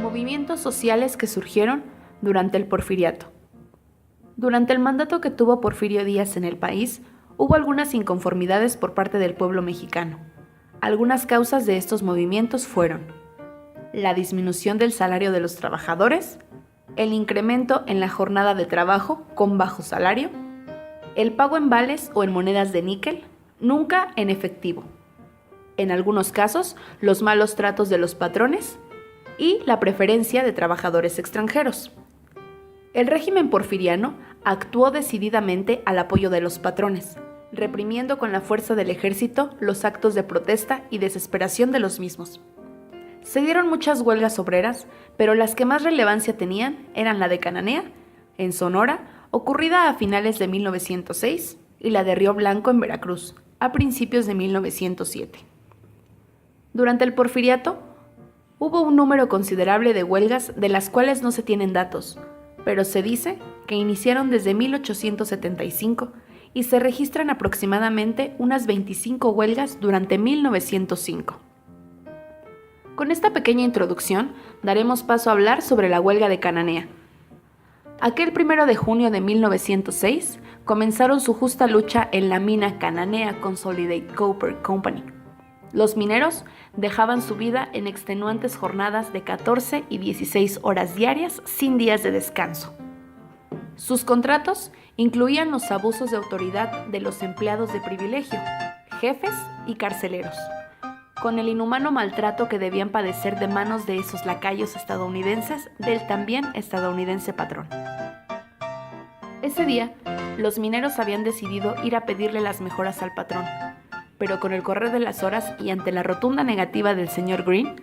Movimientos sociales que surgieron durante el Porfiriato. Durante el mandato que tuvo Porfirio Díaz en el país, hubo algunas inconformidades por parte del pueblo mexicano. Algunas causas de estos movimientos fueron la disminución del salario de los trabajadores, el incremento en la jornada de trabajo con bajo salario, el pago en vales o en monedas de níquel, nunca en efectivo. En algunos casos, los malos tratos de los patrones y la preferencia de trabajadores extranjeros. El régimen porfiriano actuó decididamente al apoyo de los patrones, reprimiendo con la fuerza del ejército los actos de protesta y desesperación de los mismos. Se dieron muchas huelgas obreras, pero las que más relevancia tenían eran la de Cananea, en Sonora, ocurrida a finales de 1906, y la de Río Blanco, en Veracruz, a principios de 1907. Durante el Porfiriato, hubo un número considerable de huelgas de las cuales no se tienen datos, pero se dice que iniciaron desde 1875 y se registran aproximadamente unas 25 huelgas durante 1905. Con esta pequeña introducción, daremos paso a hablar sobre la huelga de Cananea. Aquel 1 de junio de 1906 comenzaron su justa lucha en la mina Cananea Consolidated Copper Company. Los mineros dejaban su vida en extenuantes jornadas de 14 y 16 horas diarias sin días de descanso. Sus contratos incluían los abusos de autoridad de los empleados de privilegio, jefes y carceleros, con el inhumano maltrato que debían padecer de manos de esos lacayos estadounidenses del también estadounidense patrón. Ese día, los mineros habían decidido ir a pedirle las mejoras al patrón, pero con el correr de las horas y ante la rotunda negativa del señor Green,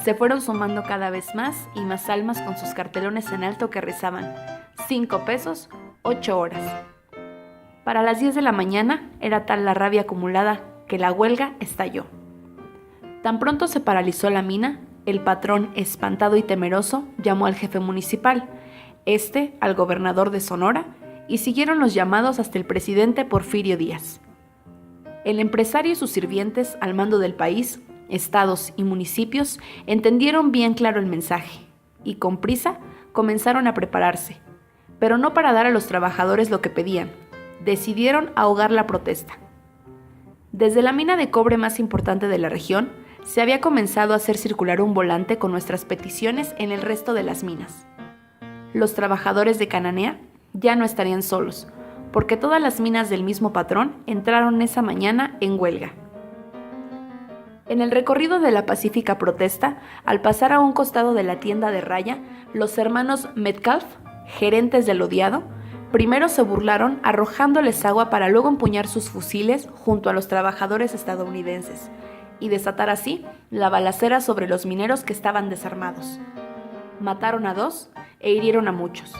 se fueron sumando cada vez más y más almas con sus cartelones en alto que rezaban 5 pesos, 8 horas. Para las 10 de la mañana era tal la rabia acumulada que la huelga estalló. Tan pronto se paralizó la mina, el patrón, espantado y temeroso, llamó al jefe municipal, al gobernador de Sonora, y siguieron los llamados hasta el presidente Porfirio Díaz. El empresario y sus sirvientes al mando del país, estados y municipios entendieron bien claro el mensaje y con prisa comenzaron a prepararse, pero no para dar a los trabajadores lo que pedían, decidieron ahogar la protesta. Desde la mina de cobre más importante de la región, se había comenzado a hacer circular un volante con nuestras peticiones en el resto de las minas. Los trabajadores de Cananea ya no estarían solos, porque todas las minas del mismo patrón entraron esa mañana en huelga. En el recorrido de la pacífica protesta, al pasar a un costado de la tienda de raya, los hermanos Metcalf, gerentes del odiado, primero se burlaron arrojándoles agua para luego empuñar sus fusiles junto a los trabajadores estadounidenses y desatar así la balacera sobre los mineros que estaban desarmados. Mataron a 2 e hirieron a muchos.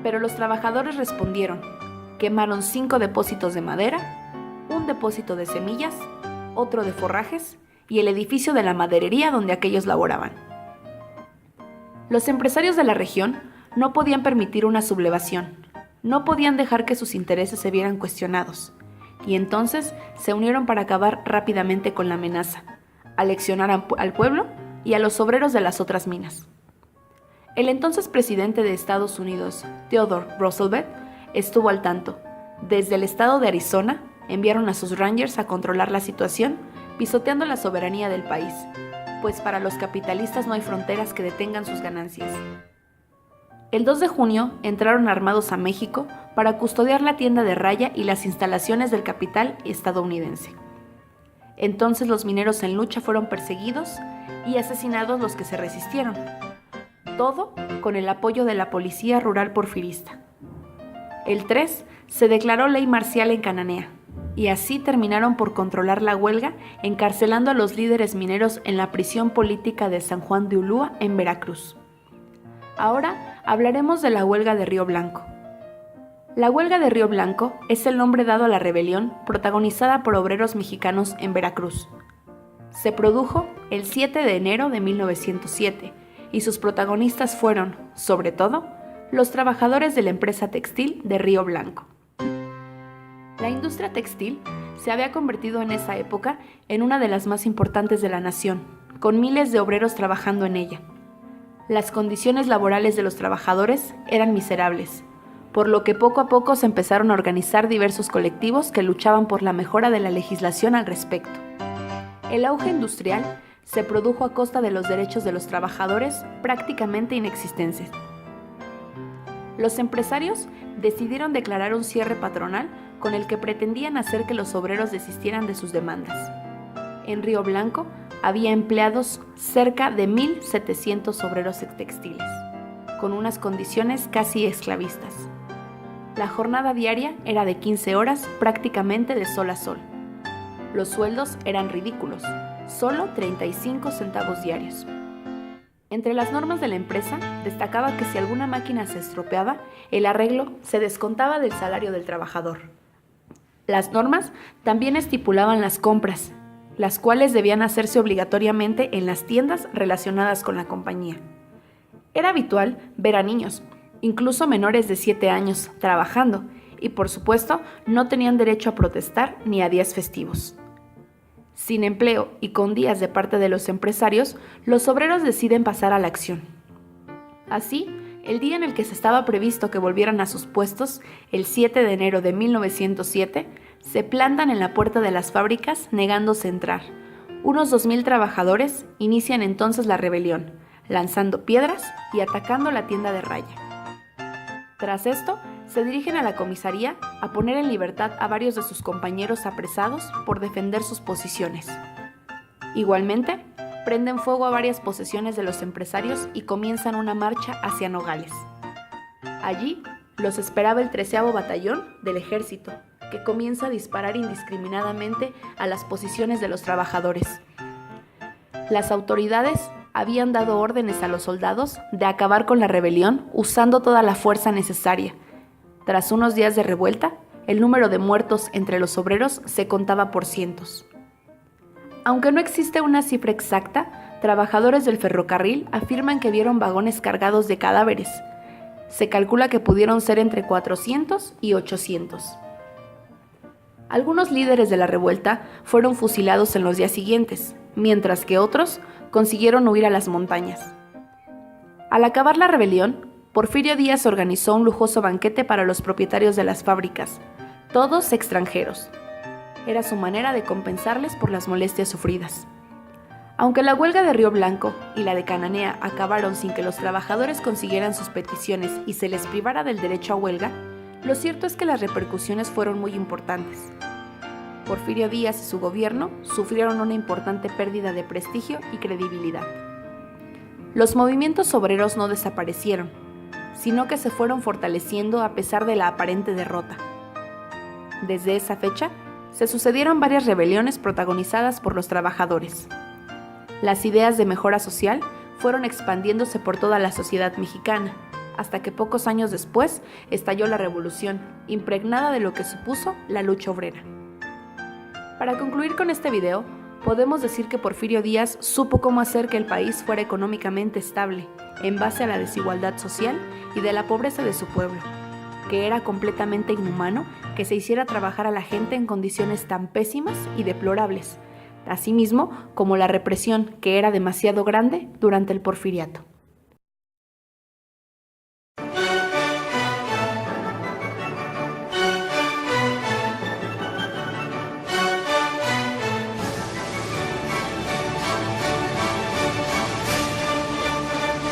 Pero los trabajadores respondieron. Quemaron 5 depósitos de madera, un depósito de semillas, otro de forrajes y el edificio de la maderería donde aquellos laboraban. Los empresarios de la región no podían permitir una sublevación, no podían dejar que sus intereses se vieran cuestionados, y entonces se unieron para acabar rápidamente con la amenaza, aleccionar al pueblo y a los obreros de las otras minas. El entonces presidente de Estados Unidos, Theodore Roosevelt, estuvo al tanto. Desde el estado de Arizona, enviaron a sus Rangers a controlar la situación, pisoteando la soberanía del país, pues para los capitalistas no hay fronteras que detengan sus ganancias. El 2 de junio entraron armados a México para custodiar la tienda de raya y las instalaciones del capital estadounidense. Entonces los mineros en lucha fueron perseguidos y asesinados los que se resistieron. Todo con el apoyo de la policía rural porfirista. El 3 se declaró ley marcial en Cananea, y así terminaron por controlar la huelga, encarcelando a los líderes mineros en la prisión política de San Juan de Ulúa, en Veracruz. Ahora hablaremos de la huelga de Río Blanco. La huelga de Río Blanco es el nombre dado a la rebelión protagonizada por obreros mexicanos en Veracruz. Se produjo el 7 de enero de 1907, y sus protagonistas fueron, sobre todo, los trabajadores de la empresa textil de Río Blanco. La industria textil se había convertido en esa época en una de las más importantes de la nación, con miles de obreros trabajando en ella. Las condiciones laborales de los trabajadores eran miserables, por lo que poco a poco se empezaron a organizar diversos colectivos que luchaban por la mejora de la legislación al respecto. El auge industrial se produjo a costa de los derechos de los trabajadores prácticamente inexistentes. Los empresarios decidieron declarar un cierre patronal con el que pretendían hacer que los obreros desistieran de sus demandas. En Río Blanco había empleados cerca de 1,700 obreros textiles, con unas condiciones casi esclavistas. La jornada diaria era de 15 horas, prácticamente de sol a sol. Los sueldos eran ridículos, solo 35 centavos diarios. Entre las normas de la empresa destacaba que si alguna máquina se estropeaba, el arreglo se descontaba del salario del trabajador. Las normas también estipulaban las compras, las cuales debían hacerse obligatoriamente en las tiendas relacionadas con la compañía. Era habitual ver a niños, incluso menores de 7 años, trabajando, y por supuesto no tenían derecho a protestar ni a días festivos. Sin empleo y con días de parte de los empresarios, los obreros deciden pasar a la acción. Así, el día en el que se estaba previsto que volvieran a sus puestos, el 7 de enero de 1907, se plantan en la puerta de las fábricas negándose a entrar. Unos 2,000 trabajadores inician entonces la rebelión, lanzando piedras y atacando la tienda de Raya. Tras esto, se dirigen a la comisaría a poner en libertad a varios de sus compañeros apresados por defender sus posiciones. Igualmente, prenden fuego a varias posesiones de los empresarios y comienzan una marcha hacia Nogales. Allí los esperaba el 13º Batallón del Ejército, que comienza a disparar indiscriminadamente a las posiciones de los trabajadores. Las autoridades habían dado órdenes a los soldados de acabar con la rebelión usando toda la fuerza necesaria. Tras unos días de revuelta, el número de muertos entre los obreros se contaba por cientos. Aunque no existe una cifra exacta, trabajadores del ferrocarril afirman que vieron vagones cargados de cadáveres. Se calcula que pudieron ser entre 400 y 800. Algunos líderes de la revuelta fueron fusilados en los días siguientes, mientras que otros consiguieron huir a las montañas. Al acabar la rebelión, Porfirio Díaz organizó un lujoso banquete para los propietarios de las fábricas, todos extranjeros. Era su manera de compensarles por las molestias sufridas. Aunque la huelga de Río Blanco y la de Cananea acabaron sin que los trabajadores consiguieran sus peticiones y se les privara del derecho a huelga, lo cierto es que las repercusiones fueron muy importantes. Porfirio Díaz y su gobierno sufrieron una importante pérdida de prestigio y credibilidad. Los movimientos obreros no desaparecieron, sino que se fueron fortaleciendo a pesar de la aparente derrota. Desde esa fecha, se sucedieron varias rebeliones protagonizadas por los trabajadores. Las ideas de mejora social fueron expandiéndose por toda la sociedad mexicana, hasta que pocos años después estalló la revolución, impregnada de lo que supuso la lucha obrera. Para concluir con este video, podemos decir que Porfirio Díaz supo cómo hacer que el país fuera económicamente estable, en base a la desigualdad social y de la pobreza de su pueblo, que era completamente inhumano que se hiciera trabajar a la gente en condiciones tan pésimas y deplorables, asimismo como la represión, que era demasiado grande durante el porfiriato.